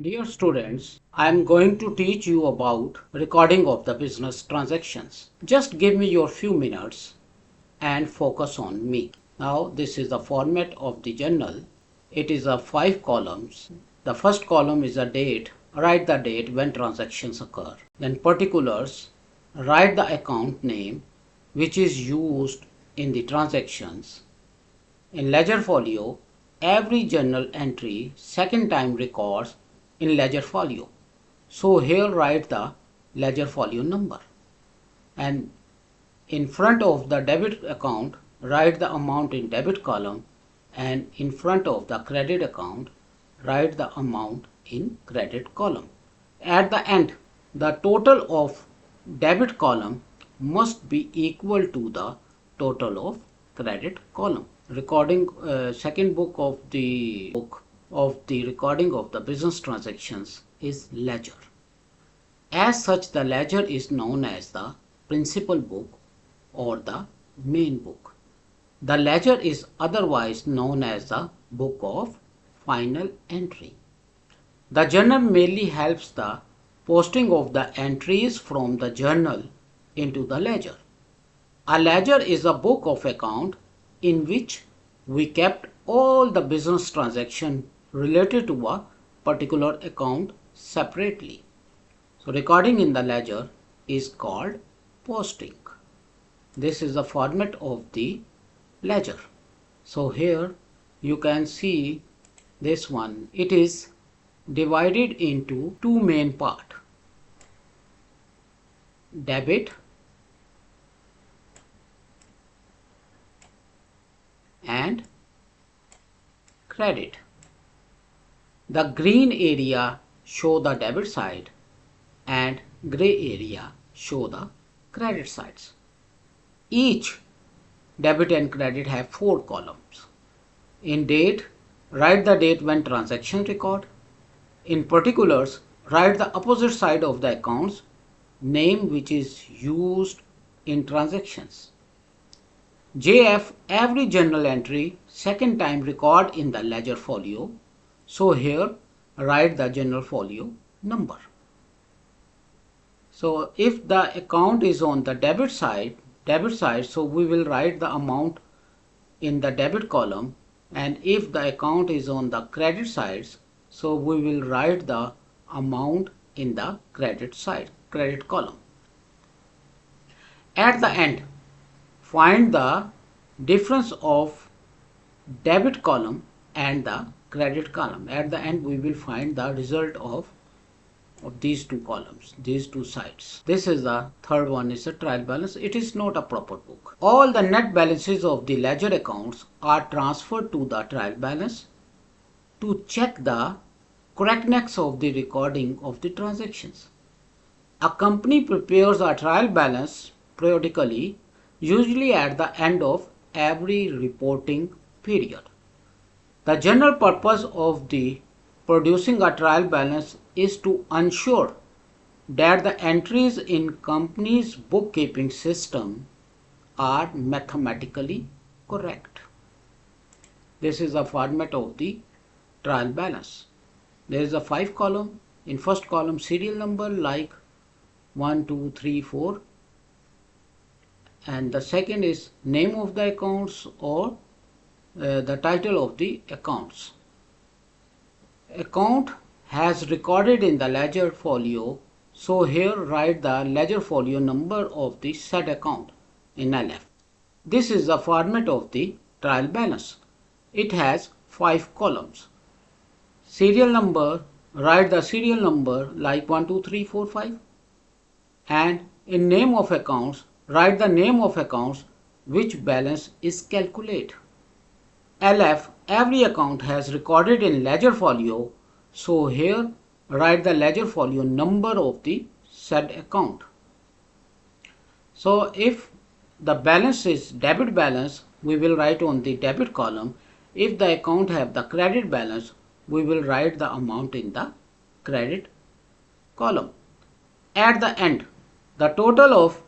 Dear students, I am going to teach you about recording of the business transactions. Just give me your few minutes and focus on me. Now this is the format of the journal. It is a 5 columns. The first column is a date. Write the date when transactions occur. Then particulars. Write the account name which is used in the transactions. In ledger folio, every journal entry second time records in ledger folio. So here write the ledger folio number, and in front of the debit account write the amount in debit column, and in front of the credit account write the amount in credit column. At the end, the total of debit column must be equal to the total of credit column. Recording second book of the recording of the business transactions is ledger. As such, the ledger is known as the principal book or the main book. The ledger is otherwise known as the book of final entry. The journal merely helps the posting of the entries from the journal into the ledger. A ledger is a book of account in which we kept all the business transactions related to a particular account separately. So recording in the ledger is called posting. This is the format of the ledger. So here you can see this one. It is divided into two main parts: debit and credit. The green area show the debit side and gray area show the credit sides. Each debit and credit have 4 columns. In date, write the date when transaction record. In particulars, write the opposite side of the accounts name which is used in transactions. JF, every journal entry second time record in the ledger folio. So here write the journal folio number. So if the account is on the debit side, so we will write the amount in the debit column, and if the account is on the credit sides, so we will write the amount in the credit side, credit column. At the end, find the difference of debit column and the credit column. At the end, we will find the result of these two columns, these two sides. This is the third one, is a trial balance. It is not a proper book. All the net balances of the ledger accounts are transferred to the trial balance to check the correctness of the recording of the transactions. A company prepares a trial balance periodically, usually at the end of every reporting period. The general purpose of the producing a trial balance is to ensure that the entries in company's bookkeeping system are mathematically correct. This is the format of the trial balance. There is a 5 column. In first column, serial number like 1, 2, 3, 4, and the second is name of the accounts or the title of the accounts. Account has recorded in the ledger folio, so here write the ledger folio number of the said account in LF. This is the format of the trial balance. It has 5 columns. Serial number, write the serial number like 1, 2, 3, 4, 5, and in name of accounts, write the name of accounts which balance is calculated. LF, every account has recorded in ledger folio, so here write the ledger folio number of the said account. So if the balance is debit balance, we will write on the debit column. If the account have the credit balance, we will write the amount in the credit column. At the end, the total of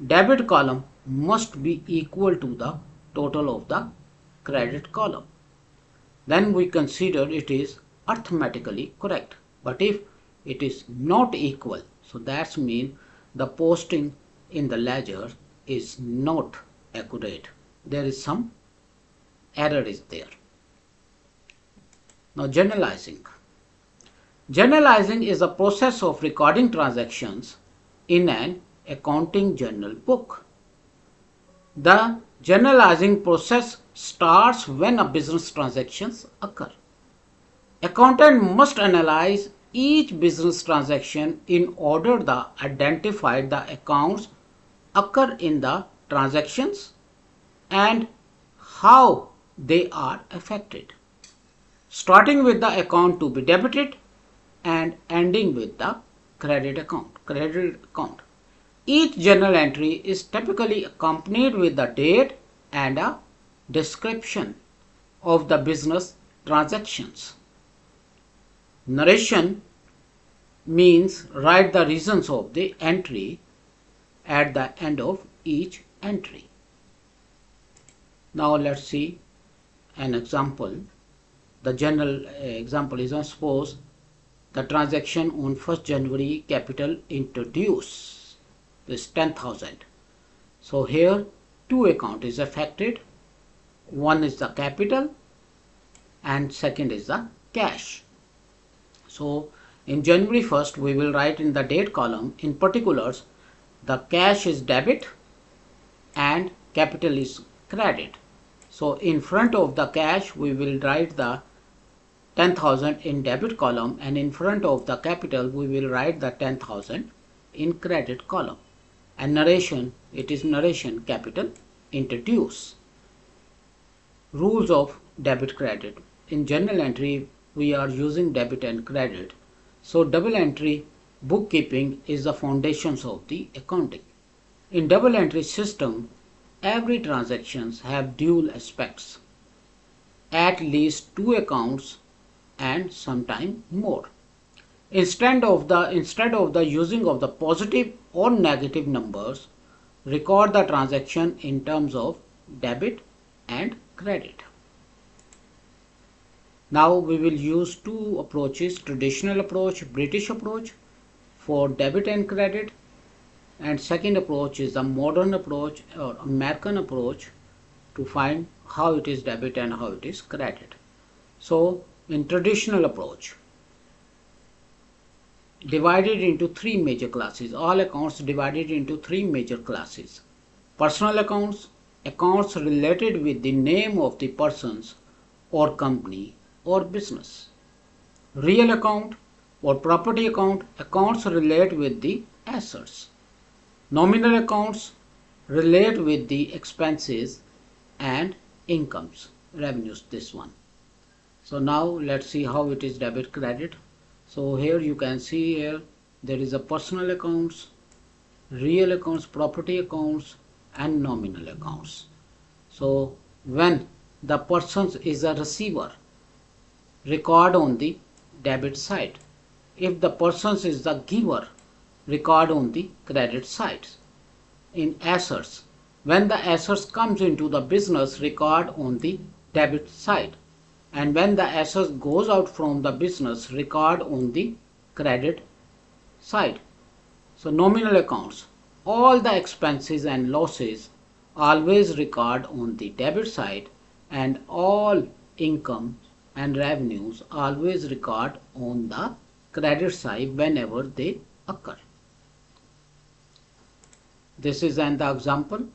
debit column must be equal to the total of the credit column. Then we consider it is arithmetically correct. But if it is not equal, so that means the posting in the ledger is not accurate. There is some error is there. Now generalizing. Generalizing is a process of recording transactions in an accounting journal book. The generalizing process starts when a business transactions occur. Accountant must analyze each business transaction in order to identify the accounts occur in the transactions and how they are affected, starting with the account to be debited and ending with the credit account. Each journal entry is typically accompanied with the date and a description of the business transactions. Narration means write the reasons of the entry at the end of each entry. Now let's see an example. The general example is, suppose the transaction on 1st January capital introduce this 10,000. So here two account is affected. One is the capital and second is the cash. So in January 1st we will write in the date column, in particulars, the cash is debit and capital is credit. So in front of the cash we will write the 10,000 in debit column, and in front of the capital we will write the 10,000 in credit column. And narration, it is narration capital introduce. Rules of debit credit. In journal entry we are using debit and credit. So double entry bookkeeping is the foundations of the accounting. In double entry system, every transactions have dual aspects, at least two accounts and sometimes more. Instead of the using of the positive or negative numbers, record the transaction in terms of debit and credit. Now we will use two approaches, traditional approach, British approach for debit and credit, and second approach is the modern approach or American approach to find how it is debit and how it is credit. So in traditional approach, divided into three major classes, all accounts divided into three major classes. Personal accounts, accounts related with the name of the persons or company or business. Real account or property account, accounts relate with the assets. Nominal accounts relate with the expenses and incomes, revenues, this one. So now let's see how it is debit credit. So here you can see here there is a personal accounts, real accounts, property accounts and nominal accounts. So when the person is a receiver, record on the debit side. If the person is the giver, record on the credit side. In assets, when the assets comes into the business, record on the debit side. And when the assets goes out from the business, record on the credit side. So nominal accounts, all the expenses and losses always record on the debit side, and all income and revenues always record on the credit side whenever they occur. This is an example.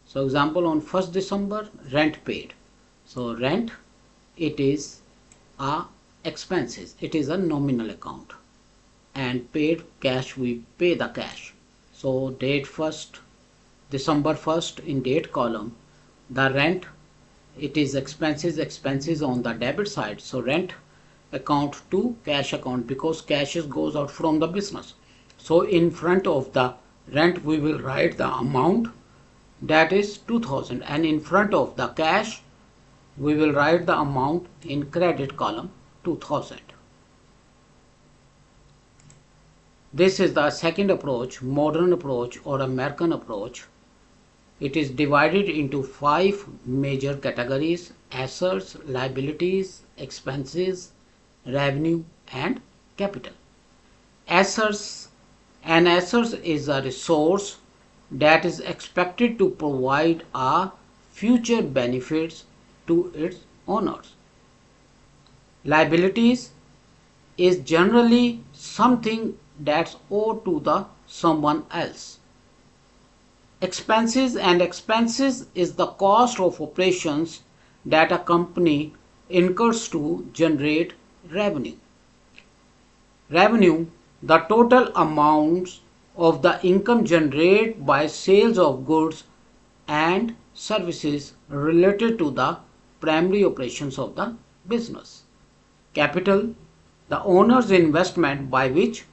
So example, on 1st December rent paid. So rent, it is a expenses, it is a nominal account, and paid cash, we pay the cash. So date 1st December 1st in date column, the rent, it is expenses on the debit side. So rent account to cash account, because cash goes out from the business. So in front of the rent we will write the amount, that is 2000, and in front of the cash we will write the amount in credit column 2000. This is the second approach, modern approach or American approach. It is divided into 5 major categories: assets, liabilities, expenses, revenue and capital. Assets. An asset is a resource that is expected to provide a future benefits to its owners. Liabilities is generally something that's owed to the someone else. Expenses is the cost of operations that a company incurs to generate revenue. Revenue, the total amounts of the income generated by sales of goods and services related to the primary operations of the business. Capital, the owner's investment by which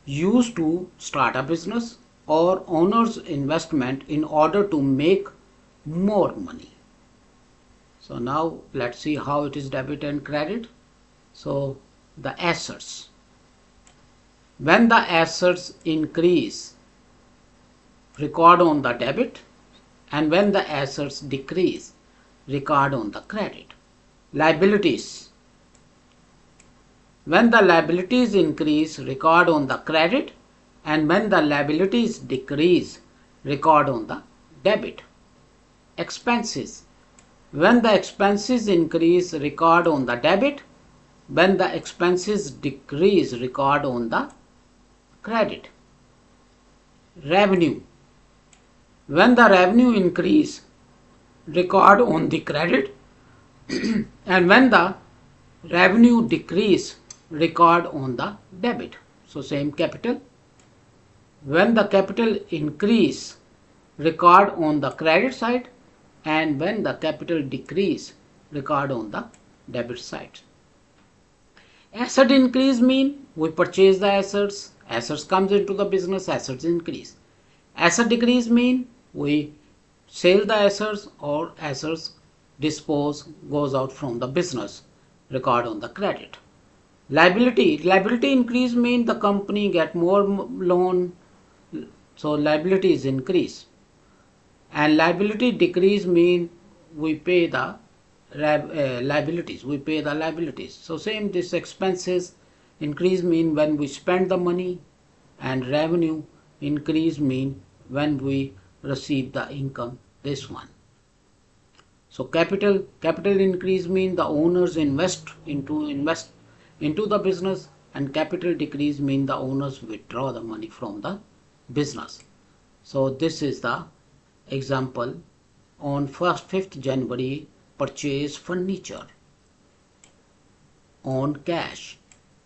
used to start a business or owner's investment in order to make more money. So now let's see how it is debit and credit. So the assets. When the assets increase, record on the debit, and when the assets decrease, record on the credit. Liabilities. When the liabilities increase, record on the credit, and when the liabilities decrease, record on the debit. Expenses. When the expenses increase, record on the debit. When the expenses decrease, record on the credit. Revenue. When the revenue increase, record on the credit, and when the revenue decrease, record on the debit. So same capital. When the capital increase, record on the credit side, and when the capital decrease, record on the debit side. Asset increase mean we purchase the assets, assets comes into the business, assets increase. Asset decrease mean we sell the assets or assets dispose, goes out from the business, record on the credit. Liability increase mean the company get more loan, so liability is increase. And liability decrease mean we pay the liabilities. So same, this expenses increase mean when we spend the money, and revenue increase mean when we receive the income, this one. So capital increase mean the owners invest into the business, and capital decrease mean the owners withdraw the money from the business. So this is the example. On 5th January, purchase furniture on cash.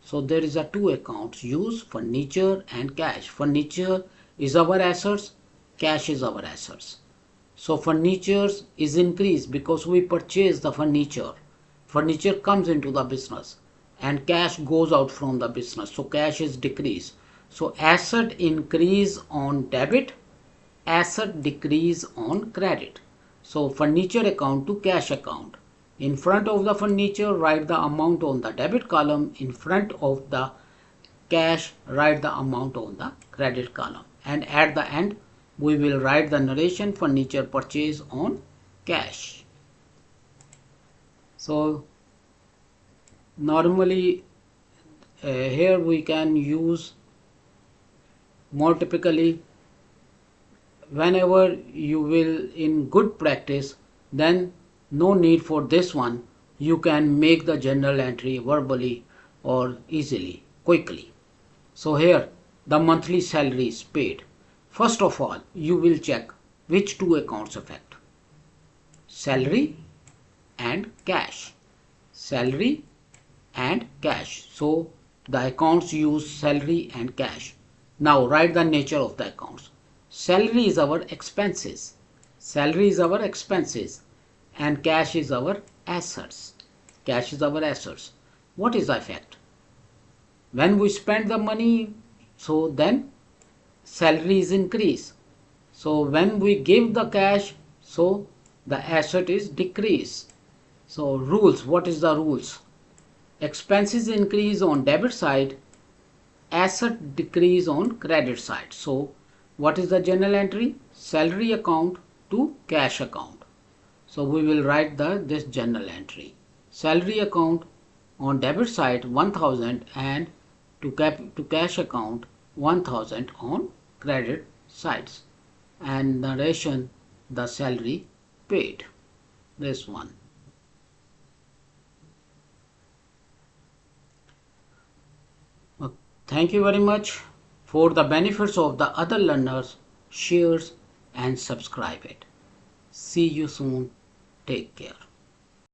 So there is a two accounts, use furniture and cash. Furniture is our assets, cash is our assets. So furniture is increased because we purchase the furniture. Furniture comes into the business and cash goes out from the business. So cash is decreased. So asset increase on debit, asset decrease on credit. So furniture account to cash account. In front of the furniture, write the amount on the debit column. In front of the cash, write the amount on the credit column. And at the end, we will write the narration furniture purchase on cash. So normally here we can use more typically whenever you will in good practice, then no need for this one. You can make the journal entry verbally or easily, quickly. So here the monthly salary is paid. First of all, you will check which two accounts affect. Salary and cash. Salary and cash. So the accounts use salary and cash. Now write the nature of the accounts. Salary is our expenses. Salary is our expenses. And cash is our assets. Cash is our assets. What is the effect? When we spend the money, so then salary is increased. So when we give the cash, so the asset is decreased. So rules, what is the rules? Expenses increase on debit side, asset decrease on credit side. So what is the journal entry? Salary account to cash account. So we will write this journal entry. Salary account on debit side 1000 and to cash account 1000 on credit sides, and narration the salary paid. This one. Thank you very much. For the benefits of the other learners, share and subscribe it. See you soon. Take care.